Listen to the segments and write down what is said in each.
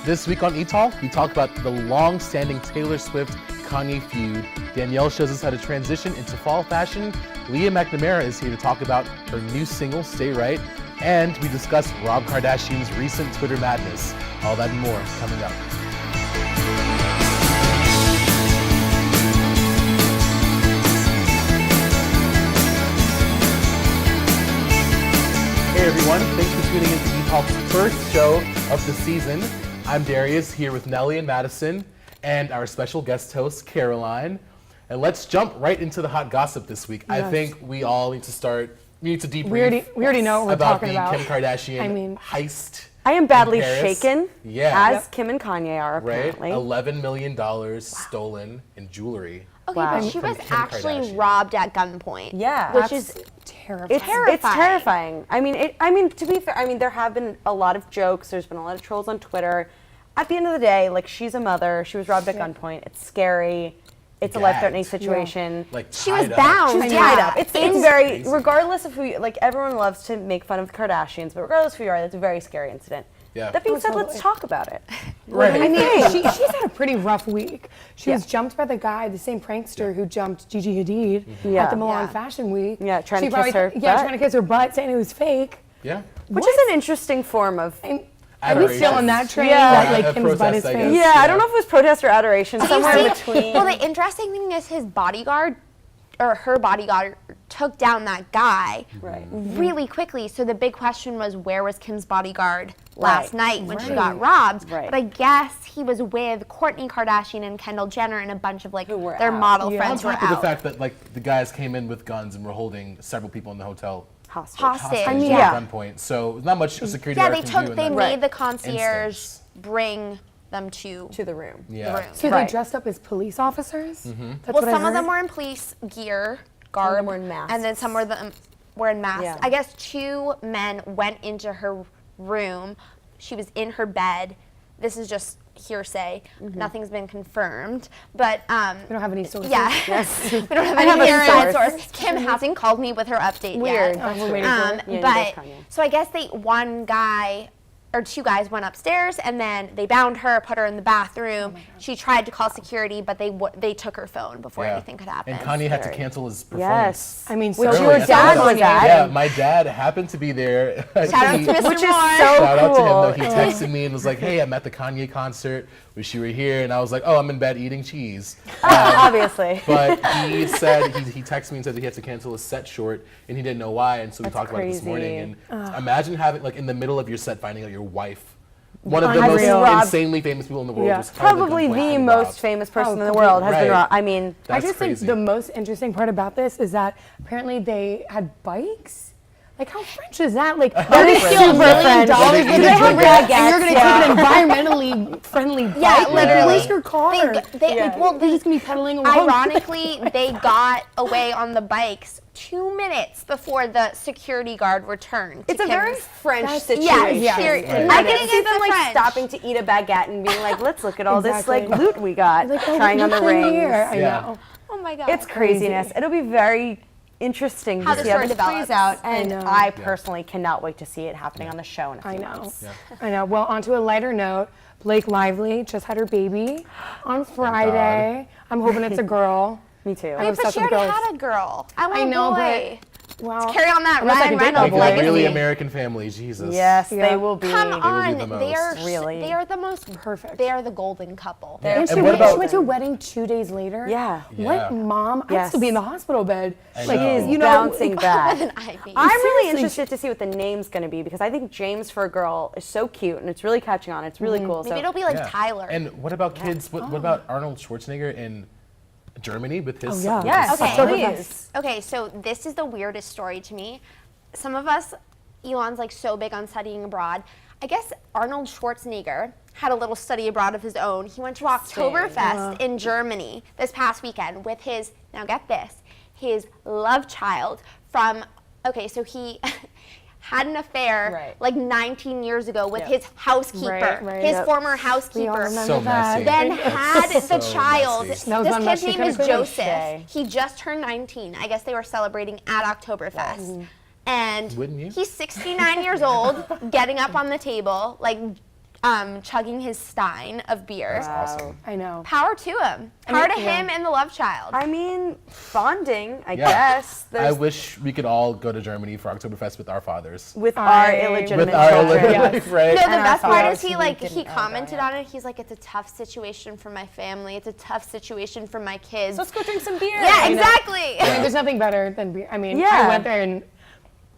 This week on ETalk, we talk about the long-standing Taylor Swift-Kanye feud. Danielle shows us how to transition into fall fashion. Leah McNamara is here to talk about her new single, Stay Right. And we discuss Rob Kardashian's recent Twitter madness. All that and more coming up. Hey everyone, thanks for tuning in to ETalk's first show of the season. I'm Darius, here with Nellie and Madison, and our special guest host, Caroline. And let's jump right into the hot gossip this week. Yes. I think we all need to debrief. We already know what we're talking about. Kim Kardashian heist. I am badly shaken, as Kim and Kanye are apparently. Right, $11 million stolen in jewelry. Okay, but she was actually robbed at gunpoint. Yeah, which is terrifying. It's terrifying. I mean, to be fair, there have been a lot of jokes. There's been a lot of trolls on Twitter. At the end of the day, like, she's a mother. She was robbed at gunpoint. It's scary. It's a life-threatening situation. Like, she was bound. She's tied up. It's very, regardless of who, like, everyone loves to make fun of the Kardashians, but regardless of who you are, it's a very scary incident. Yeah. That being said, let's talk about it. Right. I mean, she's had a pretty rough week. She was jumped by the same prankster who jumped Gigi Hadid at the Milan Fashion Week. Yeah, trying to kiss her butt. Yeah, trying to kiss her butt, saying it was fake. Yeah. Which is an interesting form of... Are we still on that train? Yeah. Like Kim's butt is fake? Yeah, I don't know if it was protest or adoration. Somewhere in between. Well, the interesting thing is his bodyguard, or her bodyguard, took down that guy really quickly. So the big question was, where was Kim's bodyguard last night when she got robbed? But I guess he was with Kourtney Kardashian and Kendall Jenner and a bunch of their model friends who were out. On top of the fact that the guys came in with guns and were holding several people in the hotel hostage. I mean, at gunpoint. So not much security. Yeah, they made the concierge bring them to the room. Yeah. So they dressed up as police officers? Well, some of them were in police gear, garb, some of them were in masks. and then some were in masks. Yeah. I guess 2 men went into her room. She was in her bed. This is just hearsay. Nothing's been confirmed, but we don't have any sources. Yeah, we don't have any inside source. Kim hasn't called me with her update yet. We're waiting for it. But so I guess one guy or 2 guys went upstairs and then they bound her, put her in the bathroom. She tried to call security, but they took her phone before anything could happen. And Kanye had to cancel his performance. Yes. I mean, which your dad was at. Yeah, my dad happened to be there. Shout out to Mr. Moore. Which is so Shout out to him, cool. though. He texted me and was like, hey, I'm at the Kanye concert. Wish you were here. And I was like, oh, I'm in bed eating cheese. Obviously. But he said, he texted me and said that he had to cancel his set short and he didn't know why. And so we talked about it this morning. And imagine having, like, in the middle of your set, finding out your wife, one of the most insanely famous people in the world, was probably the most famous person in the world, has been robbed. I mean, I just think the most interesting part about this is that apparently they had bikes. Like, how French is that? Like, they're just $1 million. And you're going to take an environmentally friendly bike? Yeah, literally. Where's your car? Well, they're just going to be pedaling along. Ironically, they got away on the bikes 2 minutes before the security guard returned. It's a very French situation. Yeah. I can see them like stopping to eat a baguette and being like, let's look at all this like loot we got, trying on the rings. I know. Oh my God. It's craziness. It'll be very interesting to see how this plays out, and I personally cannot wait to see it happening on the show in a few months. I know. Well, on to a lighter note, Blake Lively just had her baby on Friday. I'm hoping it's a girl. Me too. Wait, but she already had a girl. I want a boy. Well, carry on that Ryan Reynolds legacy. legacy. Really American family, Jesus. Yes, they will be. Come on, they are the most perfect. They are the golden couple. And she went to a wedding 2 days later. Yeah. What mom? I'd still be in the hospital bed. Like, you know, bouncing back. I'm really interested to see what the name's going to be, because I think James for a girl is so cute and it's really catching on. It's really cool. Maybe it'll be like Tyler. And what about kids? What about Arnold Schwarzenegger in Germany with his son? Yes. Okay, so this is the weirdest story to me. Some of us, Elon's like so big on studying abroad. I guess Arnold Schwarzenegger had a little study abroad of his own. He went to Oktoberfest in Germany this past weekend with his, now get this, his love child from, so he had an affair like 19 years ago with his housekeeper, his former housekeeper. So messy. Then had the child. Messy. This kid's name is Joseph. He just turned 19. I guess they were celebrating at Oktoberfest. And he's 69 years old, getting up on the table, like chugging his stein of beer. That's awesome. I know. Power to him. Power to him and the love child. I mean, bonding, I guess. I wish we could all go to Germany for Oktoberfest with our fathers. With our illegitimate right? No, the best part is fathers. he commented on it. He's like, it's a tough situation for my family. It's a tough situation for my kids. So let's go drink some beer. Yeah, exactly. I mean, there's nothing better than beer. I mean, Yeah. I went there and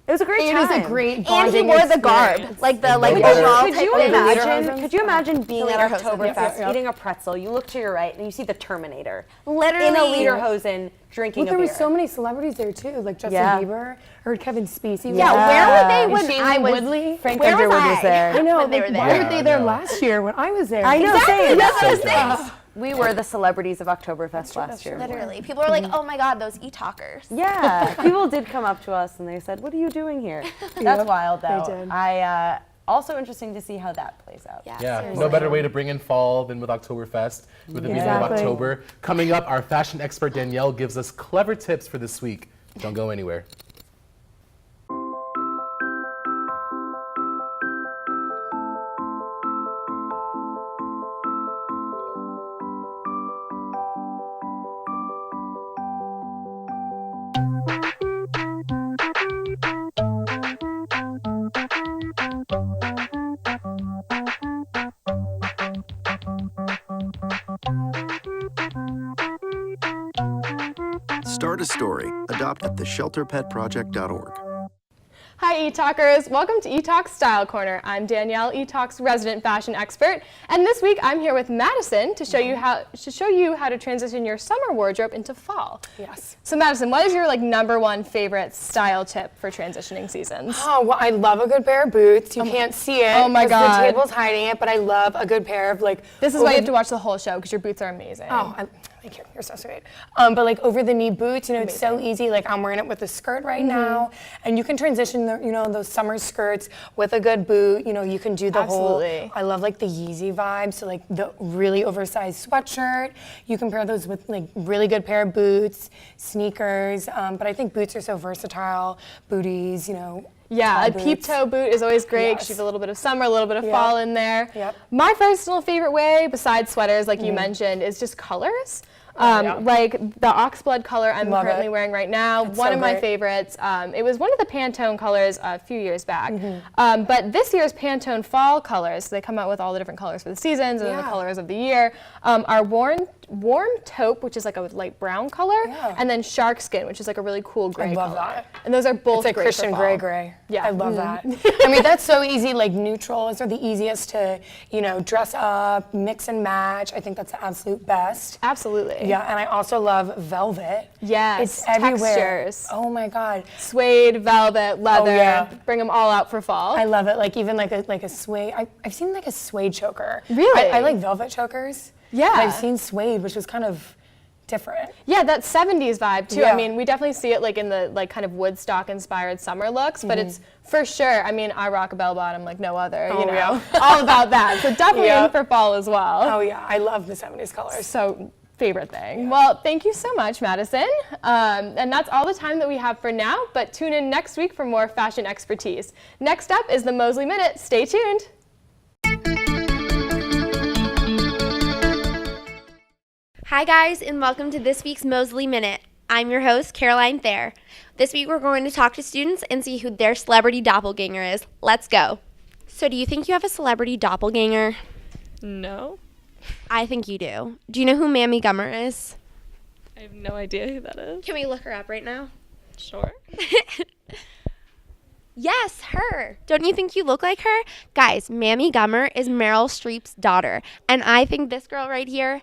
It was a great it time. was a great And bonding he wore the experience. garb, like the Could overall Could type you of imagine? Could you imagine being at Lederhosen. Oktoberfest, Yeah. eating a pretzel? You look to your right and you see the Terminator Literally. in a lederhosen drinking But there a beer. were so many celebrities there too, like Justin Yeah. Bieber. I heard Kevin Spacey. Yeah, was where were they there. when Shailene I was? Woodley. Frank Where was Underwood I? was there. I know. when they like, were why there. were they Yeah, I there know. last year when I was there? I know, Exactly. same. That's what I was So saying. We were the celebrities of Oktoberfest last year. Literally, people are like, "Oh my God, those e-talkers." Yeah, people did come up to us and they said, "What are you doing here?" That's wild, though. They did. Also interesting to see how that plays out. Yeah, Yeah, seriously. no better way to bring in fall than with Oktoberfest, with the beginning of Exactly. October. Coming up, our fashion expert Danielle gives us clever tips for this week. Don't go anywhere. Start a story. Adopt at theshelterpetproject.org. Hi ETalkers, welcome to ETalk Style Corner. I'm Danielle, ETalk's resident fashion expert, and this week I'm here with Madison to show you how to transition your summer wardrobe into fall. Yes. So Madison, what is your number one favorite style tip for transitioning seasons? Oh, well, I love a good pair of boots. You can't see it. Oh my 'cause God. The table's hiding it, but I love a good pair of This is why you have to watch the whole show because your boots are amazing. Oh, thank you. You're so sweet. But like over the knee boots, it's so easy. Like I'm wearing it with a skirt right now, and you can transition those summer skirts with a good boot. You can do the Absolutely. whole. I love like the Yeezy vibe. So like the really oversized sweatshirt. You can pair those with like really good pair of boots, sneakers. But I think boots are so versatile. Booties, Yeah, tall a peep boots. toe boot is always great because Yes. you have a little bit of summer, a little bit of Yep. fall in there. Yep. My personal favorite way, besides sweaters, like you mentioned, is just colors. yeah. Like the oxblood color I'm Love currently it. wearing right now, It's one so of my great. favorites. It was one of the Pantone colors a few years back. Mm-hmm. But this year's Pantone fall colors, they come out with all the different colors for the seasons and then the Yeah. colors of the year, are warm taupe, which is like a light brown color, Yeah. and then shark skin, which is like a really cool gray love color. that. And those are both It's like great Christian for fall. gray. Yeah. I love that. I mean, that's so easy. Like neutrals are the easiest to, dress up, mix and match. I think that's the absolute best. Absolutely. Yeah, and I also love velvet. Yes, It's everywhere. textures. Oh my God. Suede, velvet, leather, yeah. bring them all out for fall. I love it. Like even like a suede. I've seen like a suede choker. Really? I like velvet chokers. Yeah. But I've seen suede, which was kind of different. Yeah, that 70s vibe too. Yeah. I mean, we definitely see it like in the kind of Woodstock inspired summer looks, but it's for sure. I mean, I rock a bell bottom like no other, Oh, yeah. all about that. So definitely Yeah. in for fall as well. Oh yeah, I love the 70s colors. So favorite thing. Well, thank you so much, Madison. And that's all the time that we have for now, but tune in next week for more fashion expertise. Next up is the Mosley Minute. Stay tuned. Hi guys, and welcome to this week's Mosley Minute. I'm your host, Caroline Thayer. This week we're going to talk to students and see who their celebrity doppelganger is. Let's go. So do you think you have a celebrity doppelganger? No, I think you do. Do you know who Mammy Gummer is? I have no idea who that is. Can we look her up right now? Sure. Yes, her. Don't you think you look like her? Guys, Mammy Gummer is Meryl Streep's daughter, and I think this girl right here,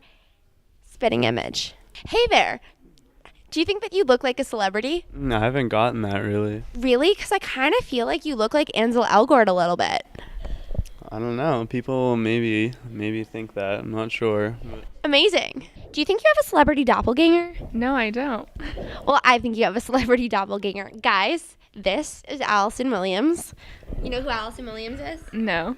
spitting image. Hey there. Do you think that you look like a celebrity? No, I haven't gotten that really. Really? Because I kind of feel like you look like Ansel Elgort a little bit. I don't know. People maybe think that. I'm not sure. Amazing. Do you think you have a celebrity doppelganger? No, I don't. Well, I think you have a celebrity doppelganger. Guys, this is Allison Williams. You know who Allison Williams is? No.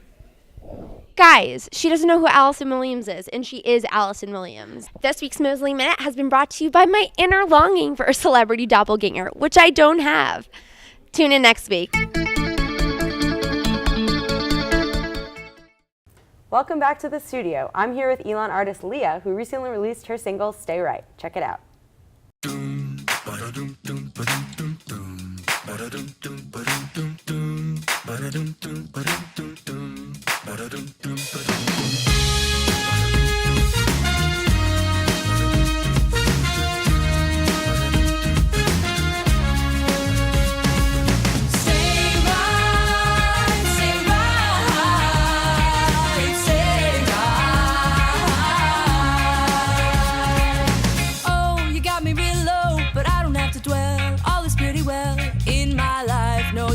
Guys, she doesn't know who Allison Williams is, and she is Allison Williams. This week's Mosley Minute has been brought to you by my inner longing for a celebrity doppelganger, which I don't have. Tune in next week. Welcome back to the studio. I'm here with Elon artist Leah, who recently released her single, Stay Right. Check it out.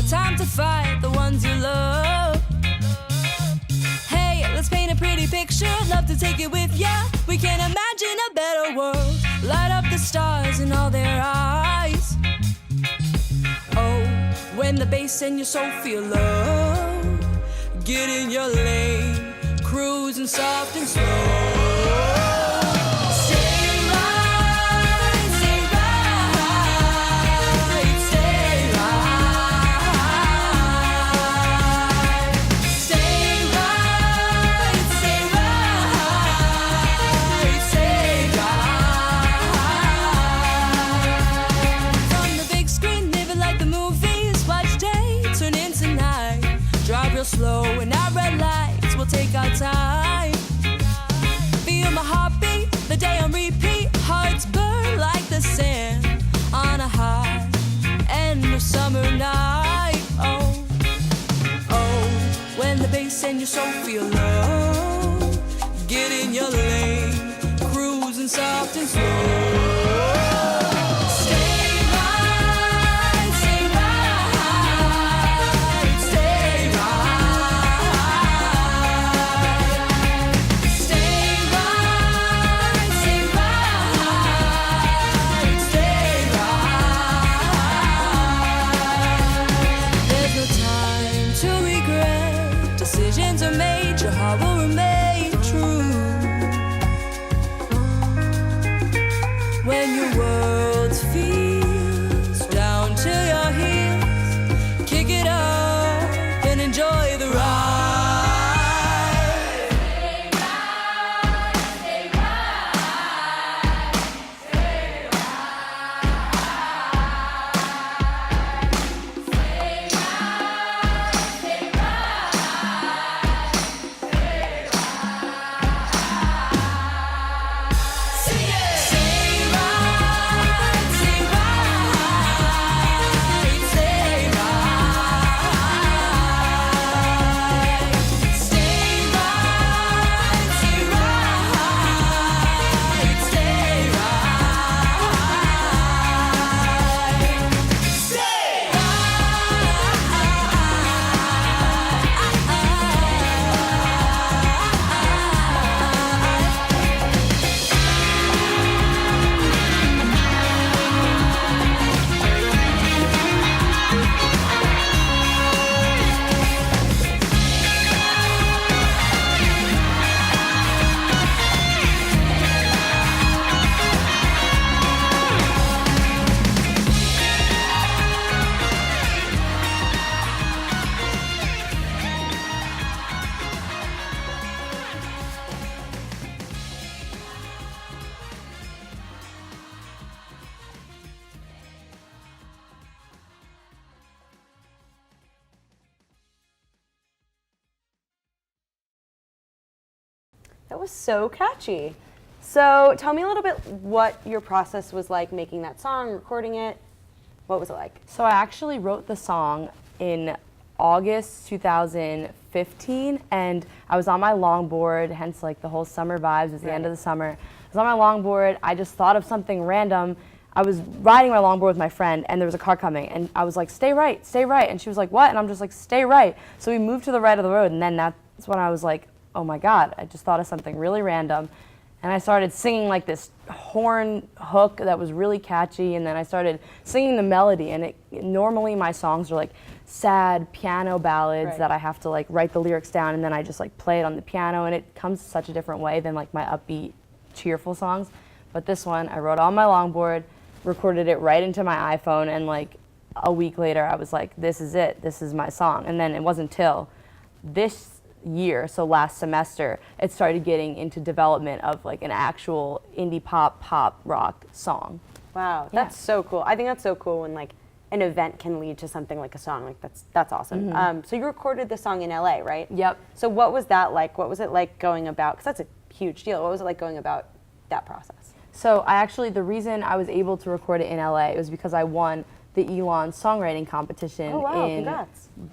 Time to fight the ones you love. Hey, let's paint a pretty picture. Love to take it with ya. We can imagine a better world. Light up the stars in all their eyes. Oh, when the bass and your soul feel love, get in your lane, cruising soft and slow. Slow and our red lights will take our time. Feel my heartbeat, the day on repeat. Hearts burn like the sand on a high end of summer night. Oh, oh, when the bass and your soul feel low, get in your lane, cruising soft and slow. Your heart will remain true. When your world feels down to your heels, kick it up and enjoy the ride. Stay right, stay right, stay right. Stay right, stay That was so catchy. So tell me a little bit what your process was like making that song, recording it. What was it like? So I actually wrote the song in August 2015, and I was on my longboard, hence like the whole summer vibes. It was the end of the summer. I was on my longboard. I just thought of something random. I was riding my longboard with my friend, and there was a car coming, and I was like, stay right, stay right. And she was like, what? And I'm just like, stay right. So we moved to the right of the road, and then that's when I was like, oh my God, I just thought of something really random. And I started singing like this horn hook that was really catchy, and then I started singing the melody. And normally my songs are like sad piano ballads that I have to like write the lyrics down, and then I just like play it on the piano, and it comes such a different way than like my upbeat, cheerful songs. But this one, I wrote on my longboard, recorded it right into my iPhone, and like a week later I was like, this is it, this is my song. And then it wasn't till this year, so last semester, it started getting into development of like an actual indie pop rock song. Wow, that's so cool. I think that's so cool when like an event can lead to something like a song. Like that's awesome. So you recorded the song in LA, right? Yep. So what was that like? What was it like going about? Because that's a huge deal. What was it like going about that process? So the reason I was able to record it in LA was because I won the Elon songwriting competition in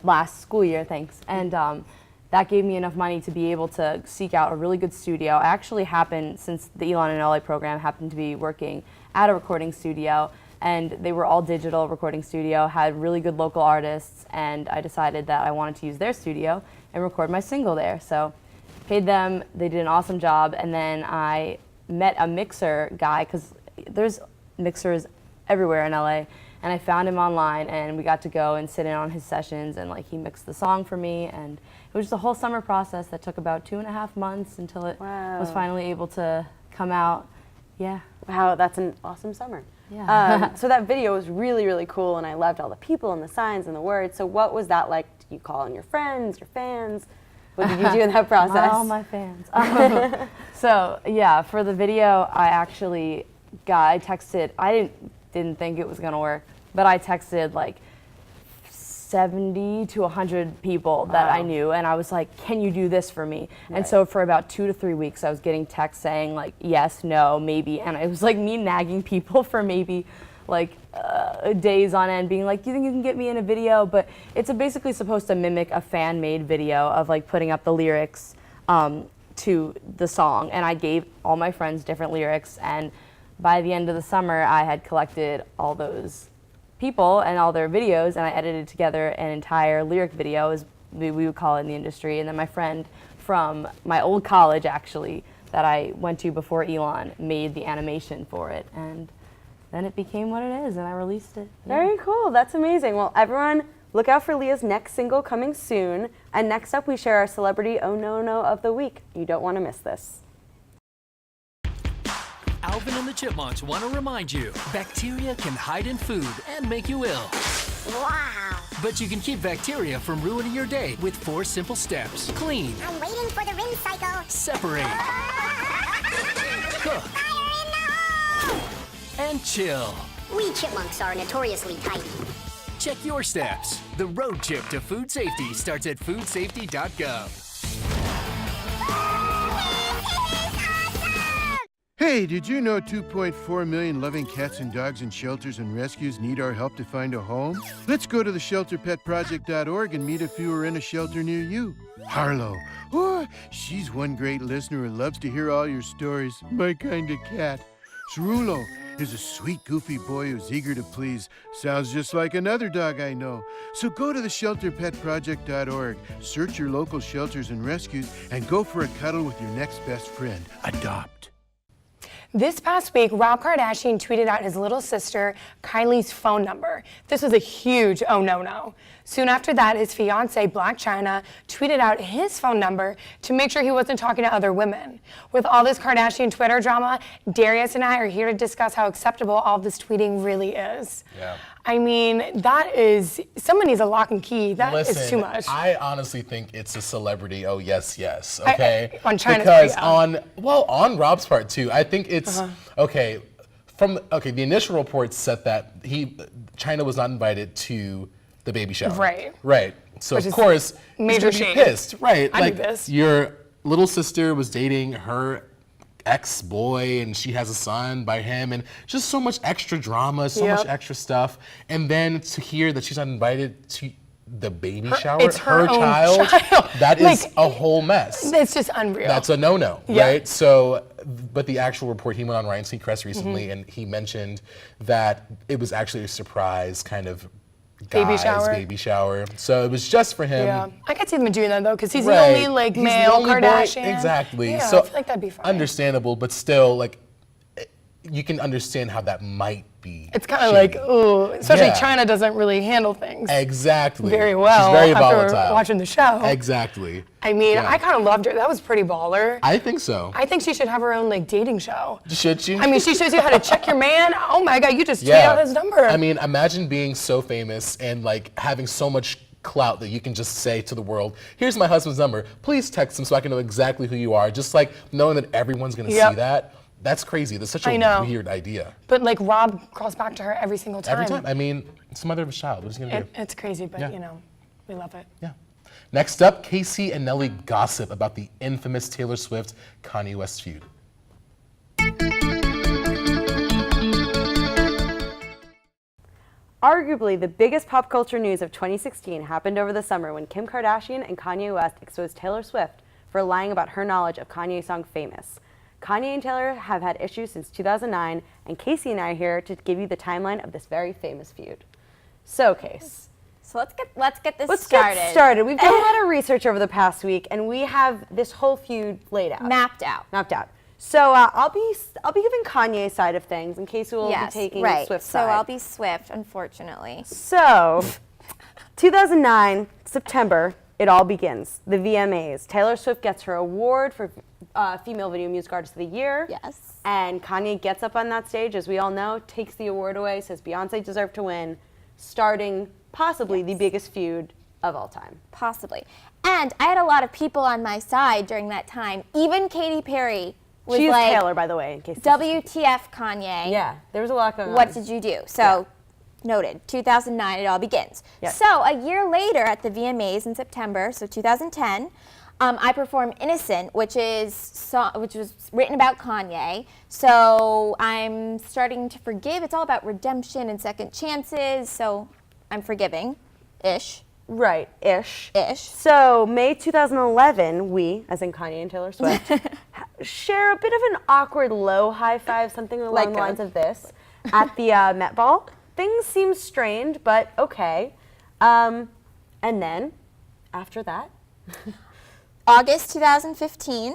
last school year, thanks. And that gave me enough money to be able to seek out a really good studio. I actually since the Elon in LA program, happened to be working at a recording studio, and they were all digital recording studio, had really good local artists, and I decided that I wanted to use their studio and record my single there. So paid them, they did an awesome job, and then I met a mixer guy, because there's mixers everywhere in LA, and I found him online, and we got to go and sit in on his sessions, and like he mixed the song for me, and it was just a whole summer process that took about 2.5 months until it was finally able to come out. Yeah. Wow, that's an awesome summer. Yeah. So that video was really, really cool, and I loved all the people and the signs and the words. So what was that like? Did you call on your friends, your fans? What did you do in that process? All my fans. So yeah, for the video, I texted, I didn't think it was gonna work, but I texted like 70 to 100 people that I knew, and I was like, can you do this for me? And so for about 2 to 3 weeks, I was getting texts saying like, yes, no, maybe, and it was like me nagging people for maybe like days on end, being like, do you think you can get me in a video? But it's basically supposed to mimic a fan-made video of like putting up the lyrics to the song, and I gave all my friends different lyrics, and by the end of the summer, I had collected all those people and all their videos, and I edited together an entire lyric video, as we would call it in the industry. And then my friend from my old college, actually, that I went to before Elon, made the animation for it, and then it became what it is, and I released it. Yeah. Very cool. That's amazing. Well, everyone, look out for Leah's next single coming soon. And next up, we share our celebrity Oh No No of the week. You don't want to miss this. Alvin and the Chipmunks want to remind you, bacteria can hide in food and make you ill. Wow. But you can keep bacteria from ruining your day with 4 simple steps. Clean. I'm waiting for the rinse cycle. Separate. Cook. Fire in the hole! And chill. We chipmunks are notoriously tidy. Check your steps. The road trip to food safety starts at foodsafety.gov. Hey, did you know 2.4 million loving cats and dogs in shelters and rescues need our help to find a home? Let's go to the shelterpetproject.org and meet a few who are in a shelter near you. Harlow, oh, she's one great listener who loves to hear all your stories. My kind of cat. Cerulo is a sweet, goofy boy who's eager to please. Sounds just like another dog I know. So go to the shelterpetproject.org, search your local shelters and rescues, and go for a cuddle with your next best friend. Adopt. This past week, Rob Kardashian tweeted out his little sister Kylie's phone number. This was a huge oh no. Soon after that, his fiance, Blac Chyna, tweeted out his phone number to make sure he wasn't talking to other women. With all this Kardashian Twitter drama, Darius and I are here to discuss how acceptable all of this tweeting really is. Yeah. I mean, someone needs a lock and key. That is too much. I honestly think it's a celebrity, oh yes, okay? On China's because part, on Rob's part too, I think it's, the initial reports said that China was not invited to the baby shower. Right. So Which of course, major he's gonna be shame. pissed. Right. I knew this. Your little sister was dating her ex-boy, and she has a son by him, and just so much extra drama, so much extra stuff. And then to hear that she's not invited to the baby shower, it's her own child. That is a whole mess. It's just unreal. That's a no-no, right? So, but the actual report, he went on Ryan Seacrest recently, and he mentioned that it was actually a surprise kind of baby shower. So it was just for him. Yeah, I could see them doing that though, because he's the only male Kardashian. Exactly. Yeah, so I feel like that'd be fine. Understandable, but still, you can understand how that might be. It's kind of like, ooh, especially China doesn't really handle things very well. She's very after volatile. Watching the show. Exactly. I mean, I kind of loved her. That was pretty baller. I think so. I think she should have her own dating show. Should she? I mean, she shows you how to check your man. Oh my God, you just tweet out his number. I mean, imagine being so famous and having so much clout that you can just say to the world, here's my husband's number, please text him so I can know exactly who you are. Just like knowing that everyone's gonna see that, that's crazy. That's such a weird idea. But like Rob calls back to her every single time. Every time. I mean, it's the mother of his child. What is he gonna do? It's crazy, but you know, we love it. Yeah. Next up, Casey and Nelly gossip about the infamous Taylor Swift Kanye West feud. Arguably, the biggest pop culture news of 2016 happened over the summer when Kim Kardashian and Kanye West exposed Taylor Swift for lying about her knowledge of Kanye's song Famous. Kanye and Taylor have had issues since 2009, and Casey and I are here to give you the timeline of this very famous feud. So, Case. So let's get this Let's started. get started. We've done a lot of research over the past week, and we have this whole feud laid out. Mapped out. So I'll be giving Kanye's side of things, and Casey will be taking Swift's side. So I'll be Swift, unfortunately. So, 2009, September, it all begins. The VMAs. Taylor Swift gets her award for Female Video Music Artist of the Year. Yes. And Kanye gets up on that stage, as we all know, takes the award away, says Beyonce deserved to win, starting possibly the biggest feud of all time. Possibly. And I had a lot of people on my side during that time. Even Katy Perry was She is like, Taylor, by the way, in case. WTF, Kanye. Yeah, there was a lot going on. What did you do? So, noted. 2009, it all begins. Yes. So, a year later at the VMAs in September, so 2010, I performed Innocent, which was written about Kanye. So, I'm starting to forgive. It's all about redemption and second chances. So, I'm forgiving-ish. Right, ish. So, May 2011, we, as in Kanye and Taylor Swift, share a bit of an awkward low high five, something along the lines of this, at the Met Ball. Things seem strained, but okay. And then, after that, August 2015,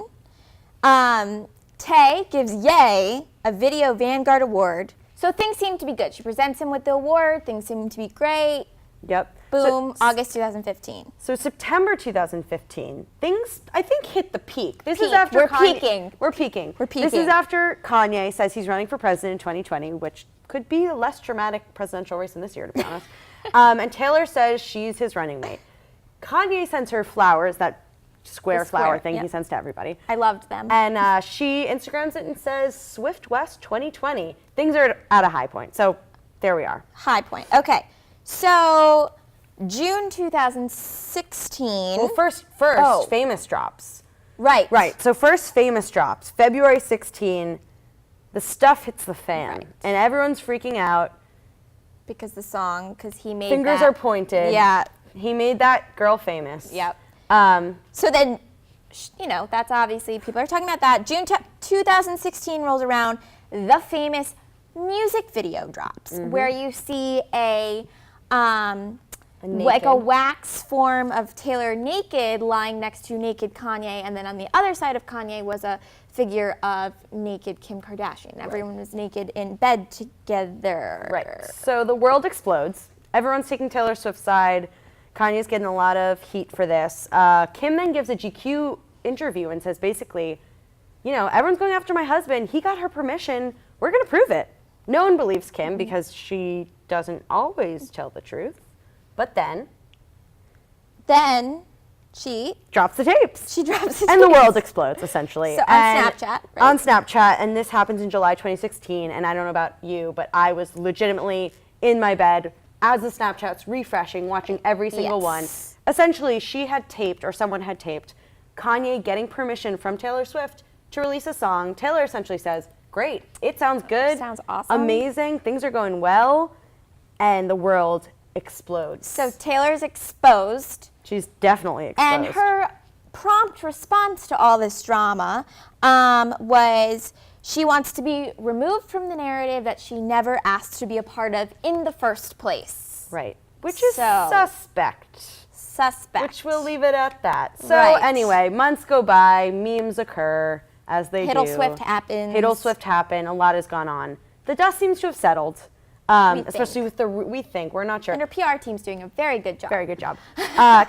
Tay gives Ye a Video Vanguard Award. So things seem to be good. She presents him with the award. Things seem to be great. Yep. Boom, August 2015. So September 2015, things, I think, hit the peak. This is Peak. after We're Kanye. peaking. We're peaking. We're peaking. This is after Kanye says he's running for president in 2020, which could be a less dramatic presidential race than this year, to be honest. And Taylor says she's his running mate. Kanye sends her flowers, that square flower thing he sends to everybody. I loved them. And she Instagrams it and says, Swift West 2020. Things are at a high point. So there we are. High point. Okay. So June 2016. Well, first, Famous drops. Right. Right. So first, Famous drops. February 16, the stuff hits the fan. Right. And everyone's freaking out. Because he made Fingers are pointed. Yeah. He made that girl famous. Yep. So then, that's obviously, people are talking about that. June 2016 rolls around, the famous music video drops, where you see like a wax form of Taylor naked lying next to naked Kanye, and then on the other side of Kanye was a figure of naked Kim Kardashian. Everyone was naked in bed together. Right. So the world explodes. Everyone's taking Taylor Swift's side. Kanye's getting a lot of heat for this. Kim then gives a GQ interview and says basically, everyone's going after my husband. He got her permission. We're going to prove it. No one believes Kim because she doesn't always tell the truth. But then she drops the tapes. She drops the and tapes. the world explodes, essentially. So on Snapchat, right? On Snapchat, and this happens in July 2016, and I don't know about you, but I was legitimately in my bed as the Snapchat's refreshing, watching every single one. Essentially, she had taped, or someone had taped, Kanye getting permission from Taylor Swift to release a song. Taylor essentially says, great, it sounds good. Sounds awesome. Amazing, things are going well, and the world explodes. So Taylor's exposed. She's definitely exposed. And her prompt response to all this drama was she wants to be removed from the narrative that she never asked to be a part of in the first place. Right. Which is suspect. Which we'll leave it at that. So anyway, months go by, memes occur as they Hiddle do. Swift happens. Hiddle Swift happened. A lot has gone on. The dust seems to have settled. Especially with we think, we're not sure. And her PR team's doing a very good job. Very good job.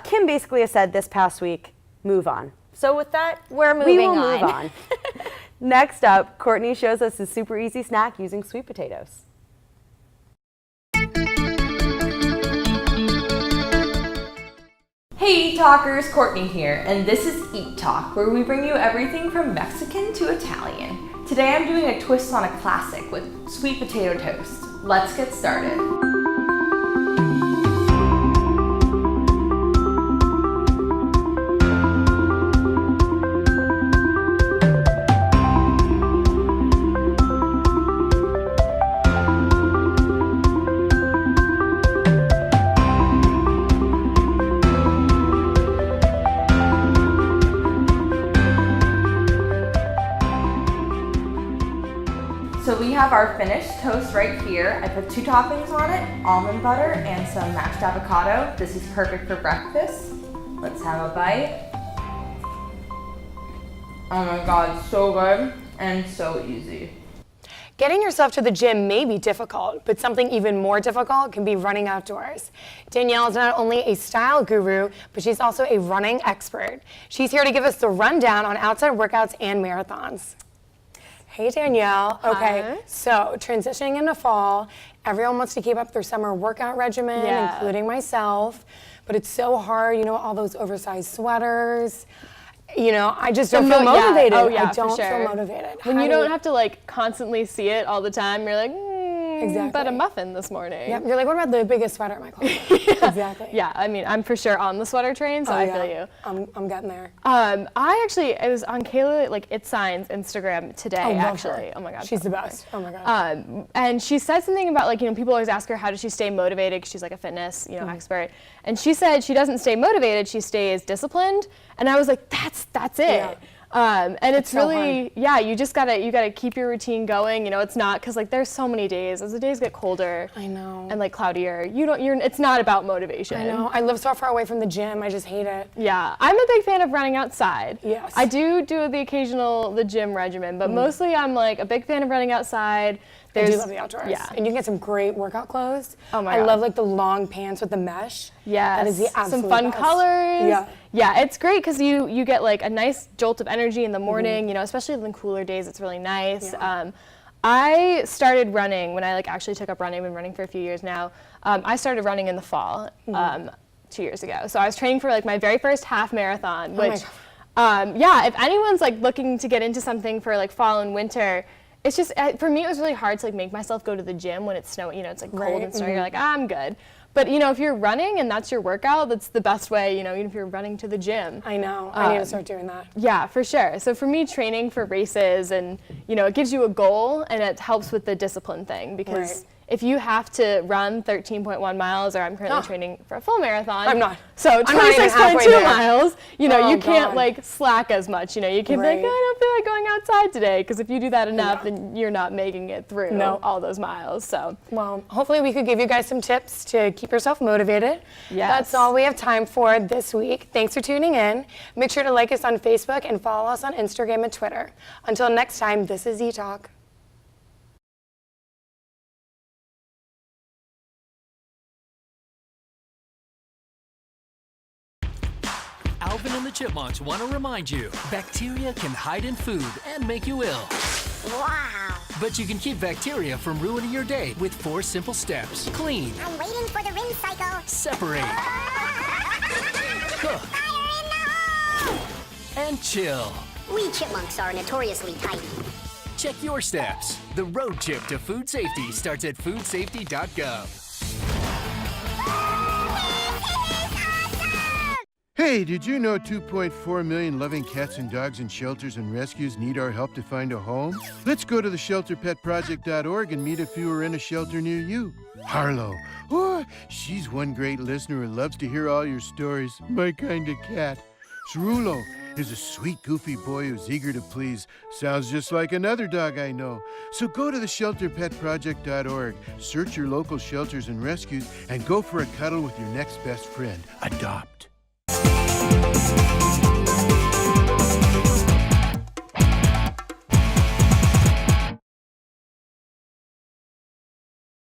Kim basically has said this past week, move on. So with that, we will move on. Next up, Courtney shows us a super easy snack using sweet potatoes. Hey ETalkers, Courtney here, and this is ETalk, where we bring you everything from Mexican to Italian. Today I'm doing a twist on a classic with sweet potato toast. Let's get started. So we have our finished toast right here. I put 2 toppings on it, almond butter and some mashed avocado. This is perfect for breakfast. Let's have a bite. Oh my God, so good and so easy. Getting yourself to the gym may be difficult, but something even more difficult can be running outdoors. Danielle is not only a style guru, but she's also a running expert. She's here to give us the rundown on outside workouts and marathons. Hey Danielle. Okay, Hi. so transitioning into fall, everyone wants to keep up their summer workout regimen, including myself, but it's so hard, you know, all those oversized sweaters. You know, I just don't feel motivated. Oh yeah, I don't for sure. feel motivated. When How you do don't have to like constantly see it all the time, you're like, Exactly. but a muffin this morning. Yep, you're like, what about the biggest sweater in my closet? Exactly. Yeah, I mean, I'm for sure on the sweater train, so I feel you. I'm getting there. I was on Kayla, like It Signs Instagram today, actually. Oh my God. She's the best. Oh my God. And she said something about like, you know, people always ask her how does she stay motivated because she's like a fitness, you know, expert. And she said she doesn't stay motivated, she stays disciplined. And I was like, that's it. Yeah. And it's so really, you just gotta keep your routine going. You know, it's not, cause like there's so many days, as the days get colder. I know. And like cloudier, it's not about motivation. I know. I live so far away from the gym. I just hate it. Yeah, I'm a big fan of running outside. Yes. I do the occasional, the gym regimen, but mostly I'm like a big fan of running outside. I do love the outdoors. Yeah. And you can get some great workout clothes. Oh my I God. love like the long pants with the mesh. Yeah, That is the absolute some fun best. colors. Yeah. Yeah, it's great because you get like a nice jolt of energy in the morning, you know, especially in the cooler days, it's really nice. Yeah. I started running when I like actually took up running. I've been running for a few years now. I started running in the fall 2 years ago. So I was training for like my very first half marathon, which, if anyone's like looking to get into something for like fall and winter, it's just, for me, it was really hard to like make myself go to the gym when it's snowing, you know, it's like cold and snowy, you're like, I'm good. But you know, if you're running and that's your workout, that's the best way, you know, even if you're running to the gym. I know, I need to start doing that. Yeah, for sure. So for me, training for races and, you know, it gives you a goal and it helps with the discipline thing because if you have to run 13.1 miles, or I'm currently training for a full marathon. I'm not. So I'm not even halfway 26.2 there. miles, you know, Oh, you can't God. like slack as much. You know, you can't be like, Right. I don't feel like going outside today. Because if you do that enough, then you're not making it through No. all those miles. So Well, hopefully we could give you guys some tips to keep yourself motivated. Yes. That's all we have time for this week. Thanks for tuning in. Make sure to like us on Facebook and follow us on Instagram and Twitter. Until next time, this is ETalk. Alvin and the Chipmunks want to remind you, bacteria can hide in food and make you ill. Wow. But you can keep bacteria from ruining your day with 4 simple steps. Clean, I'm waiting for the rinse cycle. separate, cook, Fire in the hole! and chill. We chipmunks are notoriously tidy. Check your steps. The road trip to food safety starts at foodsafety.gov. Hey, did you know 2.4 million loving cats and dogs in shelters and rescues need our help to find a home? Let's go to the shelterpetproject.org and meet a few who are in a shelter near you. Harlow, oh, she's one great listener who loves to hear all your stories. My kind of cat. Cerulo is a sweet, goofy boy who's eager to please. Sounds just like another dog I know. So go to the shelterpetproject.org, search your local shelters and rescues, and go for a cuddle with your next best friend. Adopt.